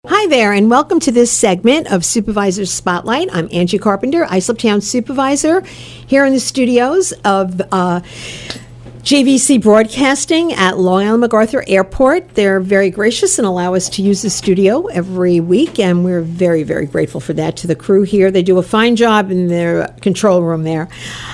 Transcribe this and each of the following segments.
Hi there, and welcome to this segment of Supervisor Spotlight. I'm Angie Carpenter, Islip Town Supervisor, here in the studios of JVC Broadcasting at Long Island MacArthur Airport. They're very gracious and allow us to use the studio every week, and we're very, very grateful for that to the crew here. They do a fine job in their control room there.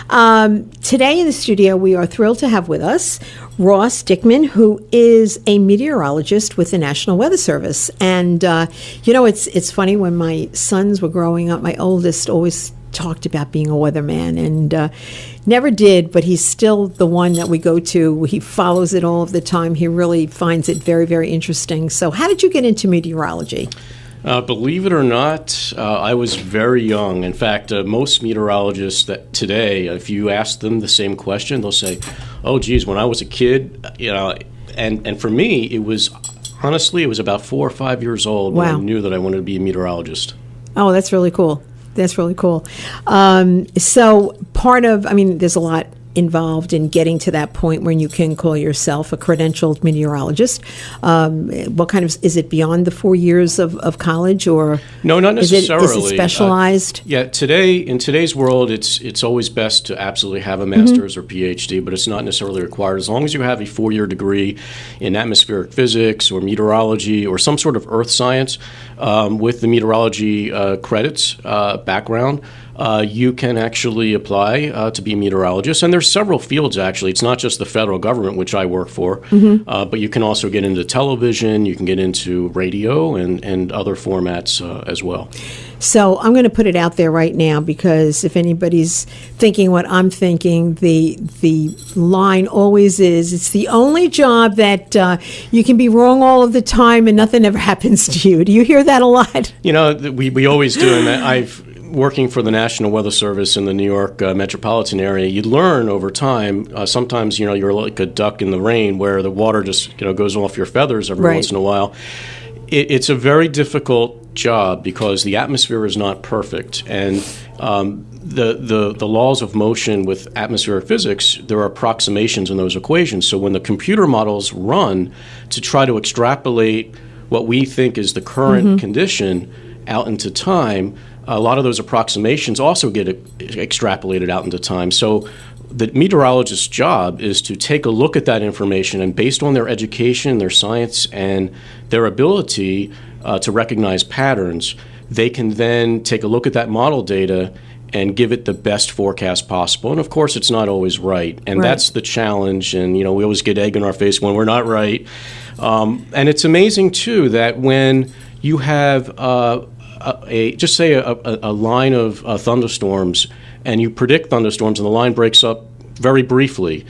Today in the studio, we are thrilled to have with us Ross Dickman, who is a meteorologist with the National Weather Service. And, it's funny, when my sons were growing up, my oldest always talked about being a weatherman and never did, but he's still the one that we go to. He follows it all of the time. He really finds it very, very interesting. So how did you get into meteorology? Believe it or not, I was very young. In fact, most meteorologists that today, if you ask them the same question, they'll say, "Oh, geez, when I was a kid," And for me, it was about 4 or 5 years old when I knew that I wanted to be a meteorologist. Oh, that's really cool. That's really cool. So there's a lot involved in getting to that point when you can call yourself a credentialed meteorologist. What kind of, is it beyond the 4 years of college, or no, not necessarily. Is it specialized? In today's world, it's always best to absolutely have a master's or PhD, but it's not necessarily required. As long as you have a 4-year degree in atmospheric physics or meteorology or some sort of earth science with the meteorology credits background, you can actually apply to be a meteorologist. And there's several fields, actually. It's not just the federal government, which I work for, but you can also get into television, you can get into radio and other formats as well. So I'm going to put it out there right now, because if anybody's thinking what I'm thinking, the line always is, it's the only job that you can be wrong all of the time and nothing ever happens to you. Do you hear that a lot? We always do. And working for the National Weather Service in the New York metropolitan area, you learn over time. Sometimes, you're like a duck in the rain, where the water just, goes off your feathers every once in a while. It's a very difficult job because the atmosphere is not perfect, and the laws of motion with atmospheric physics, there are approximations in those equations. So when the computer models run to try to extrapolate what we think is the current condition out into time, a lot of those approximations also get extrapolated out into time. So the meteorologist's job is to take a look at that information, and based on their education, their science, and their ability to recognize patterns, they can then take a look at that model data and give it the best forecast possible. And of course, it's not always right. And that's the challenge. And, we always get egg in our face when we're not right. And it's amazing, too, that when you have a line of thunderstorms, and you predict thunderstorms, and the line breaks up very briefly,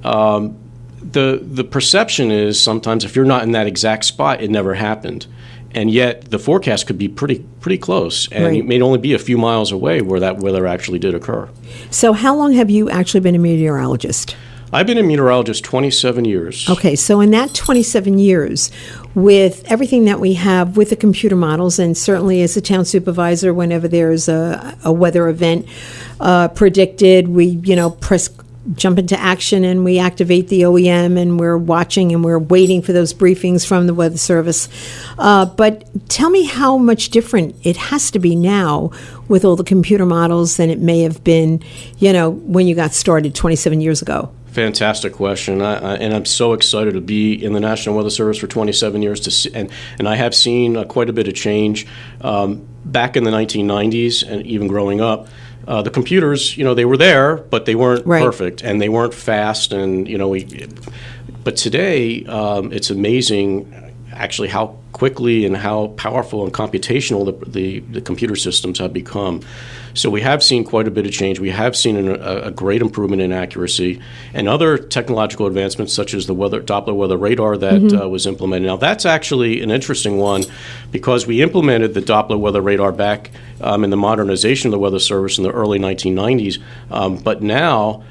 the perception is sometimes, if you're not in that exact spot, it never happened. And yet the forecast could be pretty close, and it may only be a few miles away where that weather actually did occur. So how long have you actually been a meteorologist? I've been a meteorologist 27 years. Okay, so in that 27 years, with everything that we have with the computer models, and certainly as a town supervisor, whenever there's a weather event predicted, we jump into action and we activate the OEM, and we're watching and we're waiting for those briefings from the Weather Service. But tell me how much different it has to be now with all the computer models than it may have been, when you got started 27 years ago. Fantastic question, and I'm so excited to be in the National Weather Service for 27 years to see, and I have seen quite a bit of change. Back in the 1990s, and even growing up, the computers, they were there, but they weren't perfect, and they weren't fast, and but today it's amazing, actually, how quickly and how powerful and computational the computer systems have become. So we have seen quite a bit of change. We have seen a great improvement in accuracy, and other technological advancements such as the Doppler weather radar that was implemented. Now that's actually an interesting one, because we implemented the Doppler weather radar back in the modernization of the Weather Service in the early 1990s, but now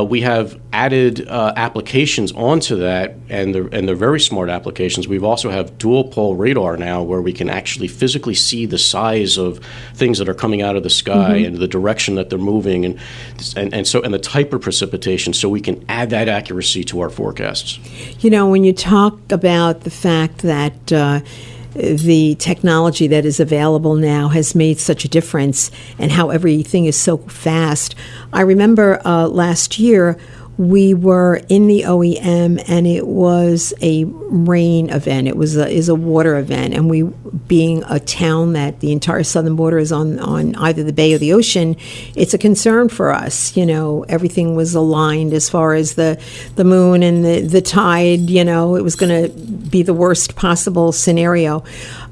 we have added applications onto that, and they're very smart applications. We've also have dual pole radar now, where we can actually physically see the size of things that are coming out of the sky and the direction that they're moving, and the type of precipitation, so we can add that accuracy to our forecasts. When you talk about the fact that the technology that is available now has made such a difference, and how everything is so fast. I remember last year we were in the OEM, and it was a rain event. It was a water event, and we, being a town that the entire southern border is on either the bay or the ocean, it's a concern for us. Everything was aligned as far as the moon and the tide. It was going to be the worst possible scenario.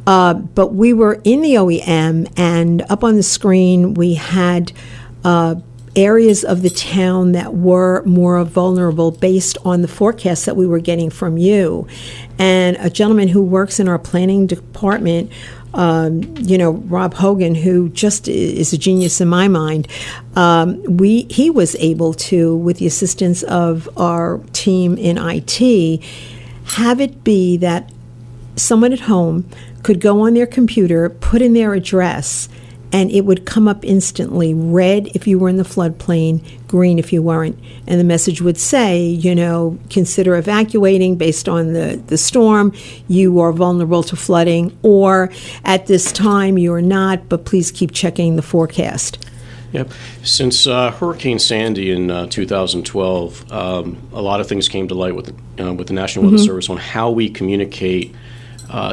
But we were in the OEM, and up on the screen we had areas of the town that were more vulnerable based on the forecast that we were getting from you. And a gentleman who works in our planning department, Rob Hogan, who just is a genius in my mind, he was able to, with the assistance of our team in IT, have it be that someone at home could go on their computer, put in their address, and it would come up instantly, red if you were in the floodplain, green if you weren't. And the message would say, consider evacuating based on the storm. You are vulnerable to flooding, or at this time you are not, but please keep checking the forecast. Yep. Since Hurricane Sandy in 2012, a lot of things came to light with the National Weather Service on how we communicate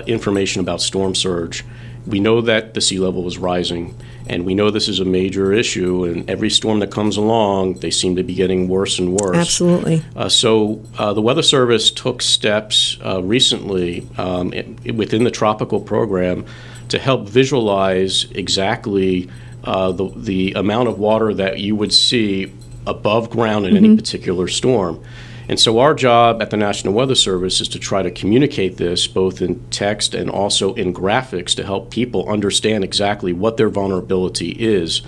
information about storm surge. We know that the sea level is rising, and we know this is a major issue, and every storm that comes along, they seem to be getting worse and worse. Absolutely. So the Weather Service took steps recently within the tropical program to help visualize exactly the amount of water that you would see above ground in any particular storm. And so our job at the National Weather Service is to try to communicate this both in text and also in graphics to help people understand exactly what their vulnerability is.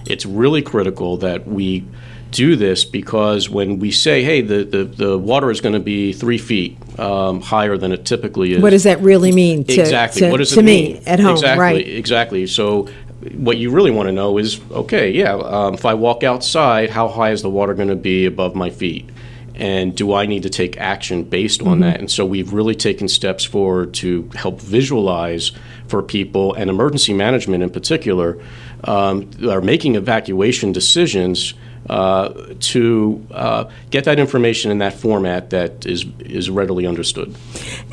It's really critical that we do this, because when we say, hey, the water is going to be 3 feet higher than it typically is. What does that really mean exactly. What does it mean? Me at home? Exactly, right? Exactly. So what you really want to know is, okay, if I walk outside, how high is the water going to be above my feet? And do I need to take action based on that? And so we've really taken steps forward to help visualize for people, and emergency management in particular, are making evacuation decisions to get that information in that format that is readily understood.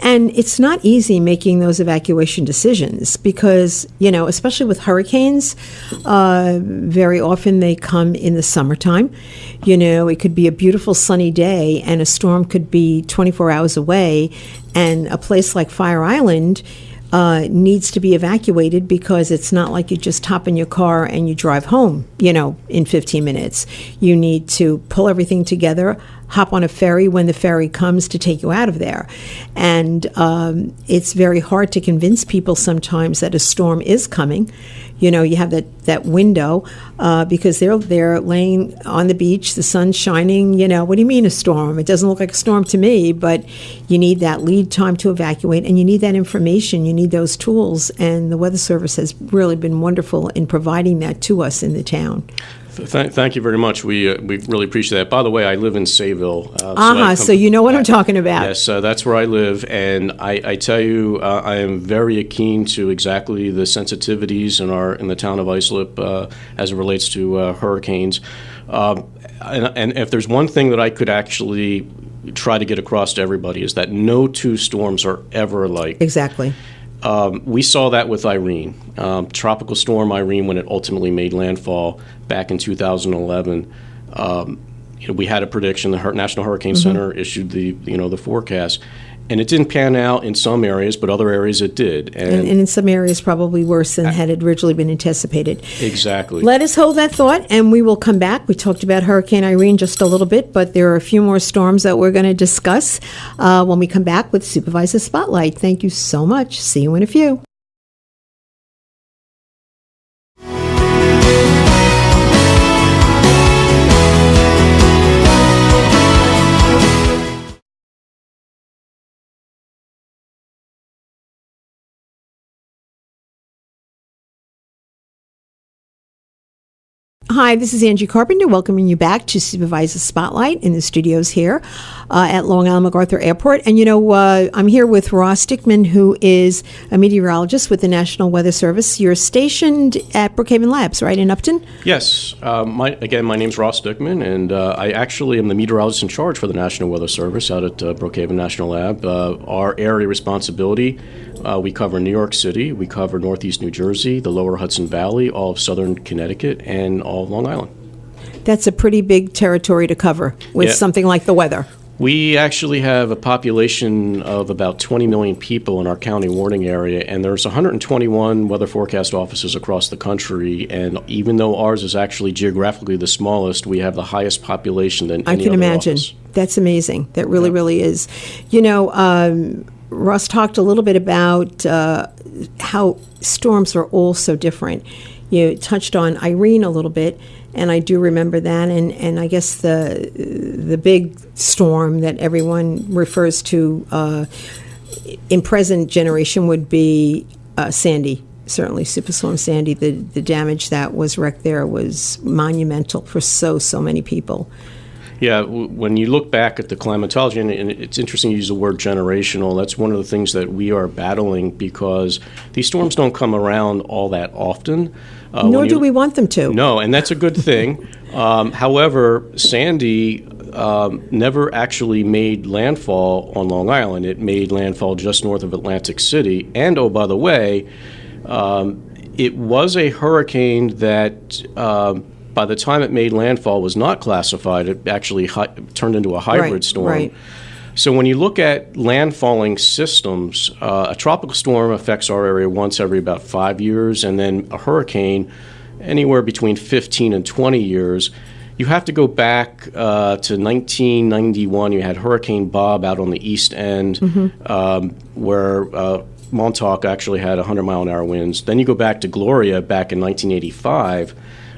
And it's not easy making those evacuation decisions because, especially with hurricanes, very often they come in the summertime. It could be a beautiful sunny day and a storm could be 24 hours away, and a place like Fire Island needs to be evacuated because it's not like you just hop in your car and you drive home, in 15 minutes. You need to pull everything together, hop on a ferry when the ferry comes to take you out of there. And it's very hard to convince people sometimes that a storm is coming. You have that window because they're laying on the beach, the sun's shining. What do you mean a storm? It doesn't look like a storm to me, but you need that lead time to evacuate, and you need that information. You need those tools, and the Weather Service has really been wonderful in providing that to us in the town. Thank you very much. We really appreciate that. By the way, I live in Sayville. So you know what I'm talking about. Yes, that's where I live, and I tell you, I am very keen to exactly the sensitivities in the town of Islip as it relates to hurricanes. And if there's one thing that I could actually try to get across to everybody is that no two storms are ever alike. Exactly. We saw that with Irene, Tropical Storm Irene, when it ultimately made landfall back in 2011. We had a prediction. The National Hurricane Center issued the forecast, and it didn't pan out in some areas, but other areas it did. And in some areas probably worse than had originally been anticipated. Exactly. Let us hold that thought, and we will come back. We talked about Hurricane Irene just a little bit, but there are a few more storms that we're going to discuss when we come back with Supervisor Spotlight. Thank you so much. See you in a few. Hi, this is Angie Carpenter welcoming you back to Supervisor Spotlight in the studios here at Long Island MacArthur Airport. And I'm here with Ross Dickman, who is a meteorologist with the National Weather Service. You're stationed at Brookhaven Labs, right, in Upton? Yes. My name's Ross Dickman, and I actually am the meteorologist in charge for the National Weather Service out at Brookhaven National Lab. Our area responsibility, we cover New York City, we cover Northeast New Jersey, the lower Hudson Valley, all of southern Connecticut, and all of Long Island. That's a pretty big territory to cover with something like the weather. We actually have a population of about 20 million people in our county warning area, and there's 121 weather forecast offices across the country, and even though ours is actually geographically the smallest, we have the highest population than any other office. I can imagine. That's amazing. That really, really is. Russ talked a little bit about how storms are all so different. You touched on Irene a little bit, and I do remember that. And I guess the big storm that everyone refers to in present generation would be Sandy. Certainly, Superstorm Sandy. The damage that was wreaked there was monumental for so many people. Yeah, when you look back at the climatology, and it's interesting you use the word generational, that's one of the things that we are battling because these storms don't come around all that often. Nor do we want them to. No, and that's a good thing. However, Sandy never actually made landfall on Long Island. It made landfall just north of Atlantic City. And, oh, by the way, it was a hurricane that by the time it made landfall was not classified. It actually turned into a hybrid storm. Right. So when you look at landfalling systems, a tropical storm affects our area once every about 5 years, and then a hurricane anywhere between 15 and 20 years. You have to go back to 1991. You had Hurricane Bob out on the east end, where Montauk actually had 100-mile-an-hour winds. Then you go back to Gloria back in 1985.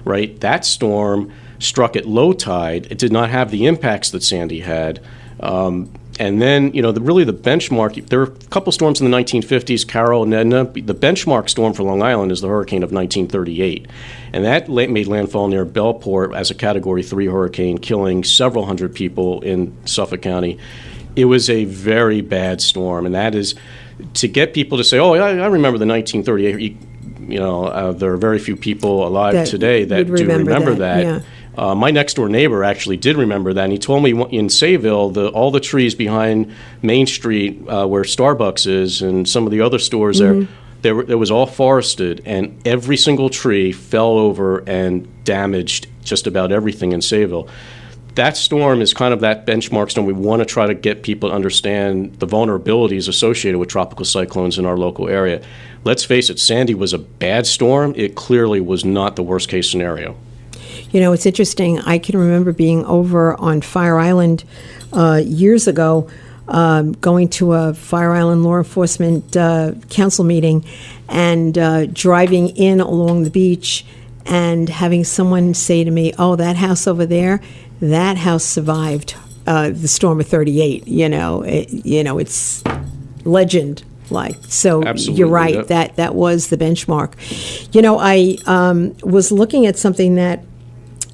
Right, that storm struck at low tide. It did not have the impacts that Sandy had. And then, the benchmark, there were a couple storms in the 1950s, Carol and Edna. The benchmark storm for Long Island is the hurricane of 1938. And that made landfall near Bellport as a Category 3 hurricane, killing several hundred people in Suffolk County. It was a very bad storm. And that is, to get people to say, oh, I remember the 1938, there are very few people alive today that do remember that. Yeah. My next-door neighbor actually did remember that, and he told me in Sayville, all the trees behind Main Street where Starbucks is and some of the other stores there was all forested, and every single tree fell over and damaged just about everything in Sayville. That storm is kind of that benchmark storm. We want to try to get people to understand the vulnerabilities associated with tropical cyclones in our local area. Let's face it, Sandy was a bad storm. It clearly was not the worst-case scenario. It's interesting. I can remember being over on Fire Island years ago, going to a Fire Island Law Enforcement Council meeting and driving in along the beach and having someone say to me, oh, that house over there, that house survived the storm of 38. It's legend. So absolutely, you're right. Yep. That was the benchmark. I was looking at something that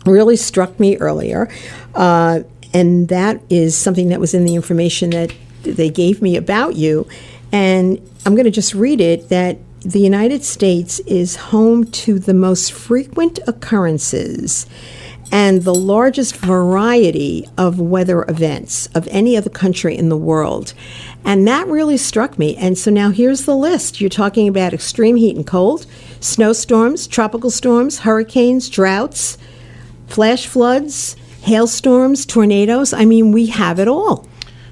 really struck me earlier, and that is something that was in the information that they gave me about you. And I'm going to just read it, that the United States is home to the most frequent occurrences and the largest variety of weather events of any other country in the world. And that really struck me. And so now here's the list. You're talking about extreme heat and cold, snowstorms, tropical storms, hurricanes, droughts, flash floods, hailstorms, tornadoes. I mean, we have it all.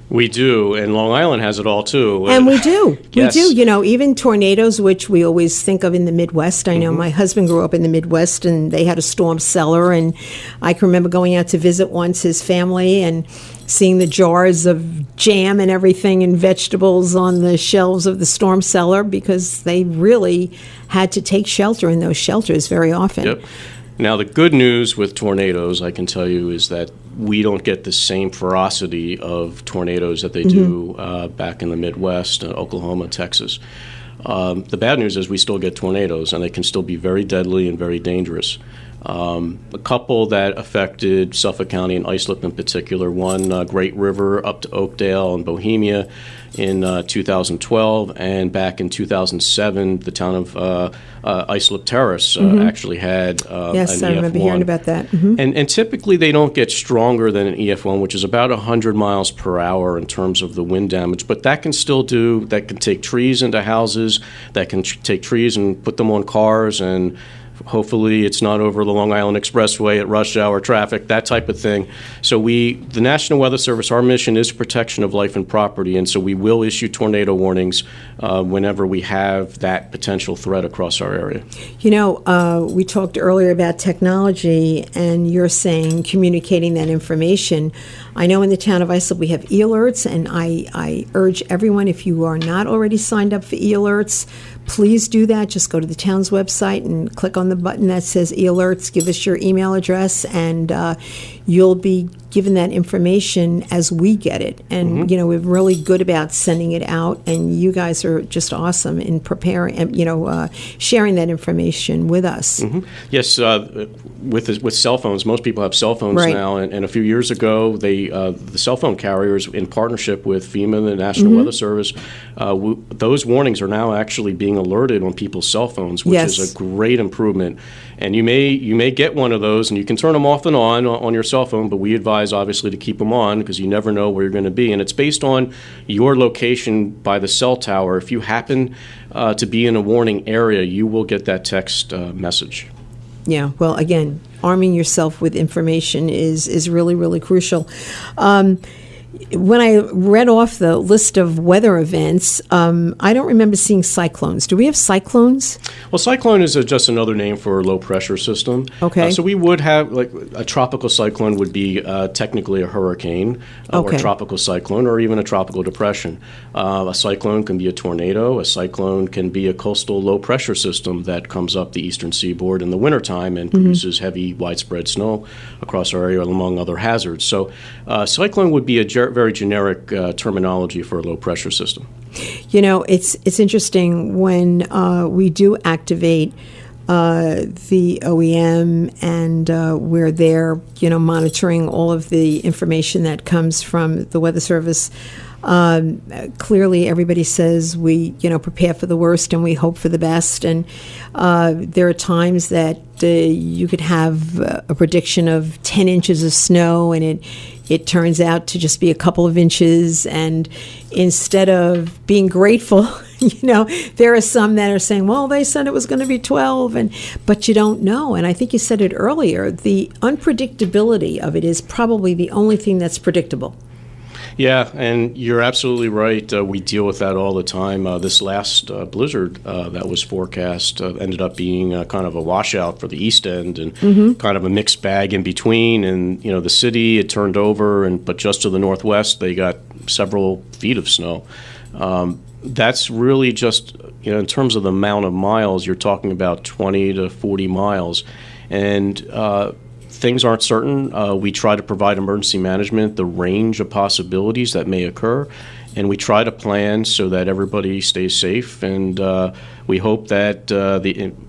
We do, and Long Island has it all, too. And we do. Yes. We do. Even tornadoes, which we always think of in the Midwest. I know my husband grew up in the Midwest, and they had a storm cellar, and I can remember going out to visit once his family and seeing the jars of jam and everything and vegetables on the shelves of the storm cellar because they really had to take shelter in those shelters very often. Yep. Now, the good news with tornadoes, I can tell you, is that we don't get the same ferocity of tornadoes that they do back in the Midwest, Oklahoma, Texas. The bad news is we still get tornadoes, and they can still be very deadly and very dangerous. A couple that affected Suffolk County and Islip in particular. One, Great River up to Oakdale and Bohemia in 2012, and back in 2007, the town of Islip Terrace actually had Yes, an I remember EF1. hearing about that. Mhm. And typically they don't get stronger than an EF1, which is about 100 miles per hour in terms of the wind damage, but that can take trees into houses, that can take trees and put them on cars, and hopefully it's not over the Long Island Expressway at rush hour traffic, that type of thing. So the National Weather Service, our mission is protection of life and property, and so we will issue tornado warnings whenever we have that potential threat across our area. You know, we talked earlier about technology, and you're saying communicating that information. I know in the town of Islip we have e-alerts, and I urge everyone, if you are not already signed up for e-alerts, please do that. Just go to the town's website and click on the button that says e-alerts, give us your email address, and you'll be given that information as we get it. And, you know, we're really good about sending it out, and you guys are just awesome in preparing, and sharing that information with us. Yes, with cell phones, most people have cell phones Right. now, and a few years ago, the cell phone carriers, in partnership with FEMA and the National Weather Service, those warnings are now actually being alerted on people's cell phones, which Yes. is a great improvement. And you may get one of those, and you can turn them off and on your cell phone, but we advise obviously to keep them on because you never know where you're going to be. And it's based on your location by the cell tower. If you happen to be in a warning area, you will get that text message. Yeah, well, again, arming yourself with information is really, really crucial. When I read off the list of weather events, I don't remember seeing cyclones. Do we have cyclones? Well, cyclone is just another name for a low-pressure system. Okay. So we would have, like, a tropical cyclone would be technically a hurricane, or Okay. a tropical cyclone, or even a tropical depression. A cyclone can be a tornado. A cyclone can be a coastal low-pressure system that comes up the eastern seaboard in the wintertime and produces heavy, widespread snow across our area, among other hazards. So cyclone would be a very generic terminology for a low-pressure system. You know, it's interesting when we do activate the OEM, and we're there, monitoring all of the information that comes from the Weather Service. Clearly, everybody says we, prepare for the worst and we hope for the best. And there are times that you could have a prediction of 10 inches of snow, and it turns out to just be a couple of inches. And instead of being grateful, there are some that are saying, well, they said it was going to be 12, but you don't know. And I think you said it earlier, the unpredictability of it is probably the only thing that's predictable. Yeah, and you're absolutely right. We deal with that all the time. This last blizzard that was forecast ended up being kind of a washout for the East End, and kind of a mixed bag in between. And the city, it turned over, but just to the northwest, they got several feet of snow. That's really just, in terms of the amount of miles, you're talking about 20 to 40 miles, and things aren't certain. We try to provide emergency management, the range of possibilities that may occur, and we try to plan so that everybody stays safe. And we hope that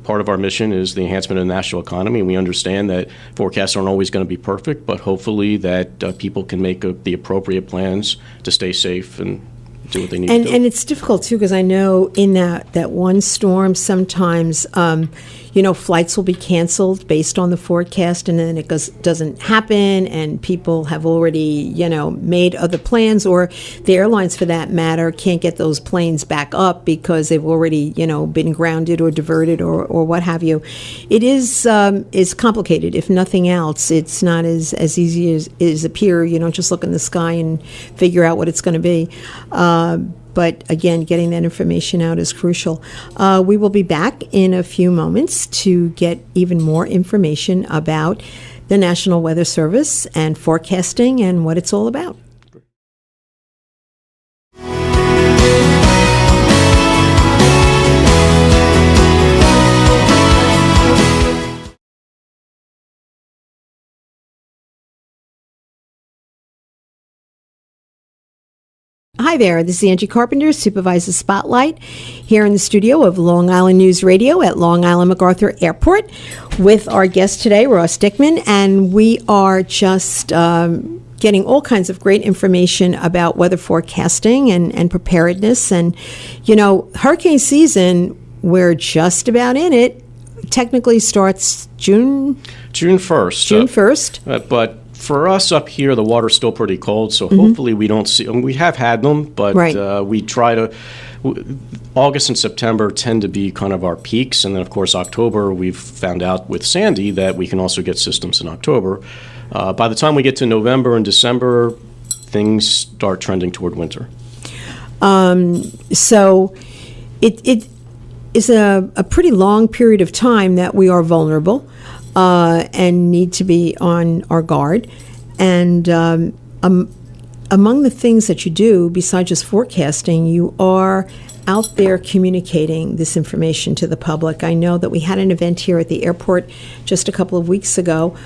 part of our mission is the enhancement of the national economy. And we understand that forecasts aren't always going to be perfect, but hopefully that people can make the appropriate plans to stay safe and do what they need to do. And it's difficult, too, because I know in that one storm, sometimes, flights will be canceled based on the forecast, and then it doesn't happen, and people have already, made other plans, or the airlines, for that matter, can't get those planes back up because they've already, been grounded or diverted or what have you. It is complicated, if nothing else. It's not as easy as it appears. You don't just look in the sky and figure out what it's going to be. But again, getting that information out is crucial. We will be back in a few moments to get even more information about the National Weather Service and forecasting and what it's all about. Hi there, this is Angie Carpenter, Supervisor Spotlight, here in the studio of Long Island News Radio at Long Island MacArthur Airport with our guest today, Ross Dickman, and we are just getting all kinds of great information about weather forecasting and preparedness. And, you know, hurricane season, we're just about in it. Technically starts June 1st. June 1st. But for us up here, the water's still pretty cold, so hopefully we don't see. We have had them, but Right. we try to. August and September tend to be kind of our peaks, and then of course October. We've found out with Sandy that we can also get systems in October. By the time we get to November and December, things start trending toward winter. So it is a pretty long period of time that we are vulnerable and need to be on our guard. And among the things that you do, besides just forecasting, you are out there communicating this information to the public. I know that we had an event here at the airport just a couple of weeks ago,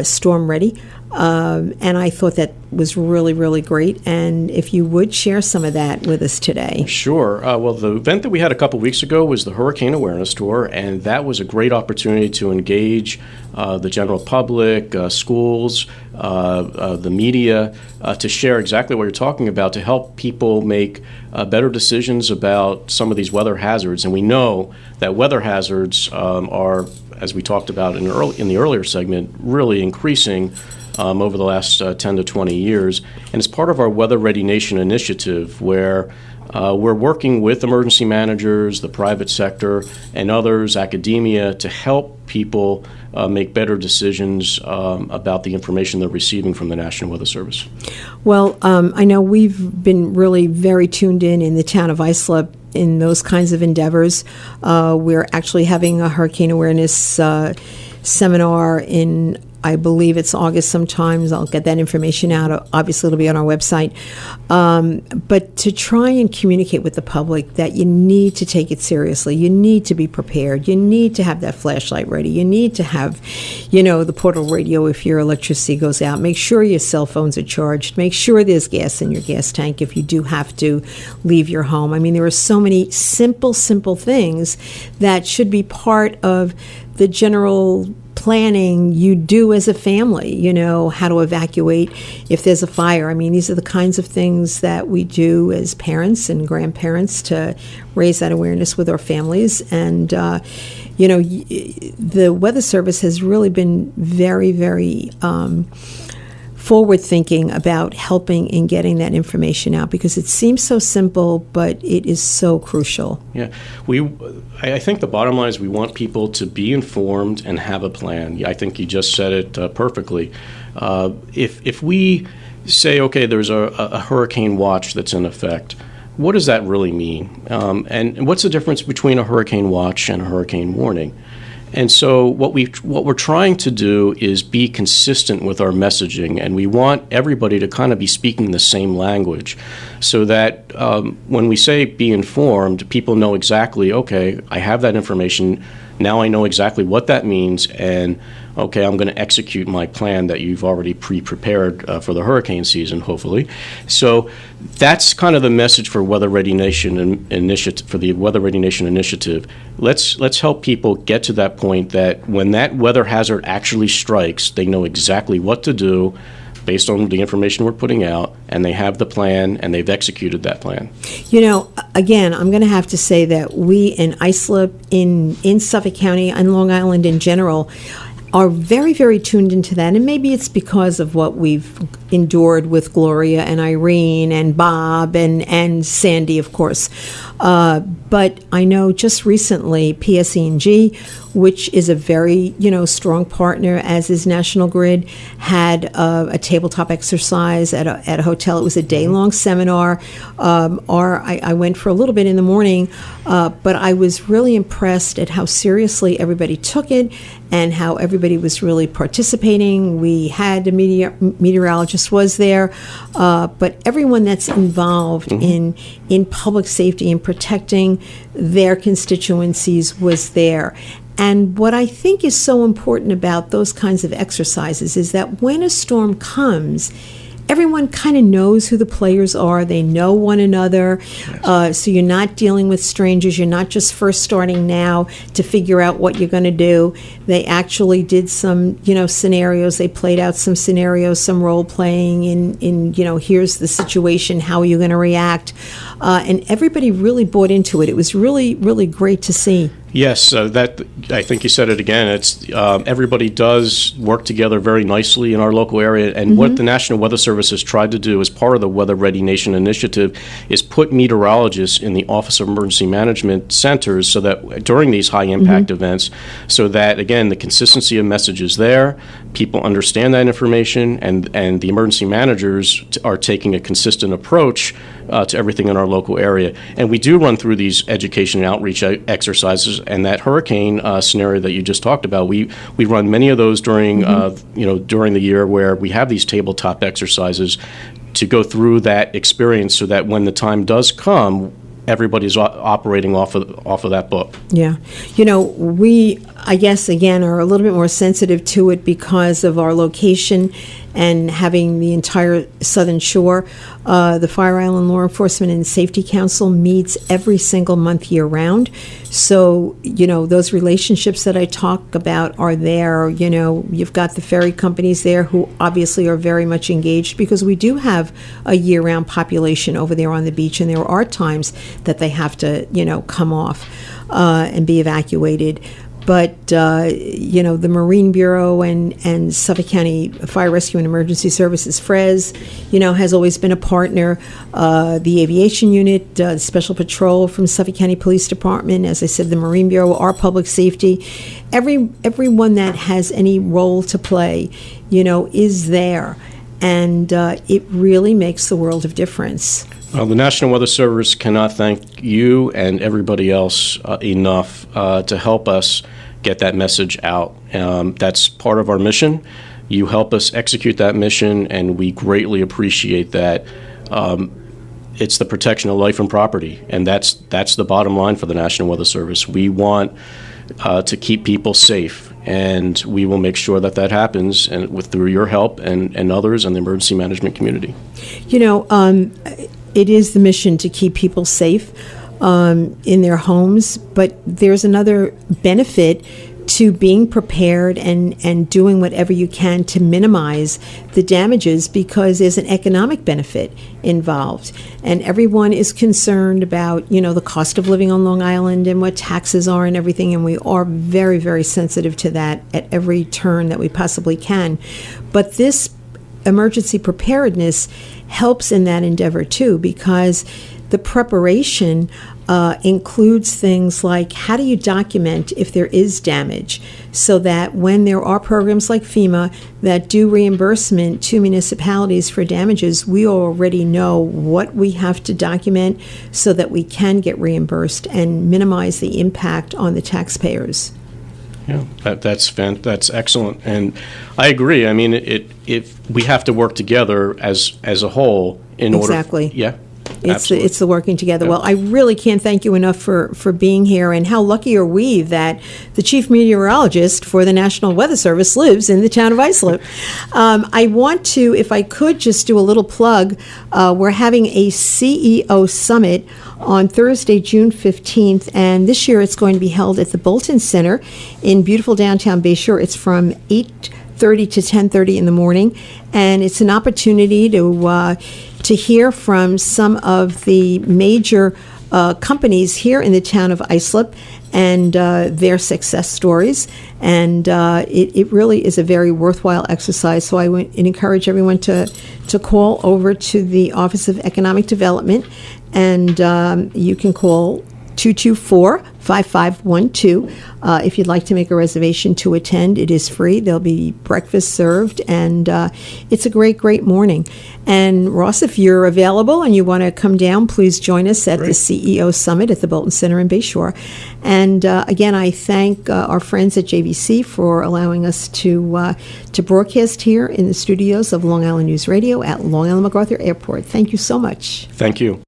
Storm Ready, and I thought that was really, really great. And if you would share some of that with us today. Sure. Well, the event that we had a couple weeks ago was the Hurricane Awareness Tour, and that was a great opportunity to engage the general public, schools, the media, to share exactly what you're talking about, to help people make better decisions about some of these weather hazards. And we know that weather hazards are, as we talked about in the earlier segment, really increasing over the last 10 to 20 years. And it's part of our Weather Ready Nation initiative, where we're working with emergency managers, the private sector, and others, academia, to help people make better decisions about the information they're receiving from the National Weather Service. Well, I know we've been really very tuned in the town of Islip in those kinds of endeavors. We're actually having a hurricane awareness seminar in, I believe it's August sometimes. I'll get that information out. Obviously, it'll be on our website. But to try and communicate with the public that you need to take it seriously. You need to be prepared. You need to have that flashlight ready. You need to have, the portable radio if your electricity goes out. Make sure your cell phones are charged. Make sure there's gas in your gas tank if you do have to leave your home. I mean, there are so many simple things that should be part of the general planning you do as a family, how to evacuate if there's a fire. I mean, these are the kinds of things that we do as parents and grandparents to raise that awareness with our families. And, the Weather Service has really been very, very forward-thinking about helping in getting that information out, because it seems so simple, but it is so crucial. Yeah, I think the bottom line is we want people to be informed and have a plan. I think you just said it perfectly. If we say, okay, there's a hurricane watch that's in effect, what does that really mean? And what's the difference between a hurricane watch and a hurricane warning? And so what we're trying to do is be consistent with our messaging, and we want everybody to kind of be speaking the same language, so that when we say be informed, people know exactly, okay, I have that information, now I know exactly what that means, and okay, I'm going to execute my plan that you've already pre-prepared for the hurricane season, hopefully. So that's kind of the message for Weather Ready Nation initiative, for the Weather Ready Nation initiative. Let's help people get to that point that when that weather hazard actually strikes, they know exactly what to do based on the information we're putting out, and they have the plan, and they've executed that plan. Again, I'm going to have to say that we in Islip, in Suffolk County, and Long Island in general, are very, very tuned into that. And maybe it's because of what we've endured with Gloria and Irene and Bob and Sandy, of course. But I know just recently PSE&G, which is a very, strong partner, as is National Grid, had a tabletop exercise at a hotel. It was a day-long seminar. I went for a little bit in the morning, but I was really impressed at how seriously everybody took it and how everybody was really participating. We had a meteorologist was there, but everyone that's involved in public safety and protecting their constituencies was there. And what I think is so important about those kinds of exercises is that when a storm comes, everyone kind of knows who the players are. They know one another. So you're not dealing with strangers. You're not just first starting now to figure out what you're going to do. They actually did some, scenarios. They played out some scenarios, some role playing in here's the situation, how are you going to react? And everybody really bought into it. It was really, really great to see. Yes, that I think you said it again. It's everybody does work together very nicely in our local area, and what the National Weather Service has tried to do as part of the Weather Ready Nation initiative is put meteorologists in the Office of Emergency Management centers so that during these high impact events, so that again the consistency of message is there, people understand that information, and the emergency managers are taking a consistent approach to everything in our local area. And we do run through these education and outreach exercises. And that hurricane scenario that you just talked about, we run many of those during during the year where we have these tabletop exercises to go through that experience, so that when the time does come, everybody's operating off of that book. Yeah, we, I guess, again, are a little bit more sensitive to it because of our location and having the entire Southern Shore. The Fire Island Law Enforcement and Safety Council meets every single month year-round. So, those relationships that I talk about are there. You've got the ferry companies there who obviously are very much engaged because we do have a year-round population over there on the beach, and there are times that they have to, come off and be evacuated. But, the Marine Bureau and Suffolk County Fire Rescue and Emergency Services, FRES, has always been a partner. The Aviation Unit, the Special Patrol from Suffolk County Police Department, as I said, the Marine Bureau, our public safety, everyone that has any role to play, is there. And it really makes the world of difference. The National Weather Service cannot thank you and everybody else enough to help us get that message out. That's part of our mission. You help us execute that mission, and we greatly appreciate that. It's the protection of life and property, and that's the bottom line for the National Weather Service. We want to keep people safe, and we will make sure that happens, and through your help and others in the emergency management community. It is the mission to keep people safe in their homes, but there's another benefit to being prepared and doing whatever you can to minimize the damages, because there's an economic benefit involved. And everyone is concerned about, the cost of living on Long Island and what taxes are and everything, and we are very, very sensitive to that at every turn that we possibly can. But this emergency preparedness helps in that endeavor too, because the preparation includes things like, how do you document if there is damage, so that when there are programs like FEMA that do reimbursement to municipalities for damages, we already know what we have to document so that we can get reimbursed and minimize the impact on the taxpayers. Yeah, that's excellent, and I agree. I mean, if we have to work together as a whole in order. Exactly. Yeah. It's the working together. Yeah. Well, I really can't thank you enough for being here, and how lucky are we that the chief meteorologist for the National Weather Service lives in the town of Islip. I want to, if I could, just do a little plug. We're having a CEO summit on Thursday, June 15th, and this year it's going to be held at the Bolton Center in beautiful downtown Bayshore. It's from 8:30 to 10:30 in the morning, and it's an opportunity to hear from some of the major companies here in the town of Islip and their success stories. And it really is a very worthwhile exercise. So I would encourage everyone to call over to the Office of Economic Development, and you can call 224-5512 if you'd like to make a reservation to attend. It is free. There'll be breakfast served, and it's a great, great morning. And Ross, if you're available and you want to come down, please join us at the CEO Summit at the Bolton Center in Bayshore. And again, I thank our friends at JVC for allowing us to broadcast here in the studios of Long Island News Radio at Long Island MacArthur Airport. Thank you so much. Thank you.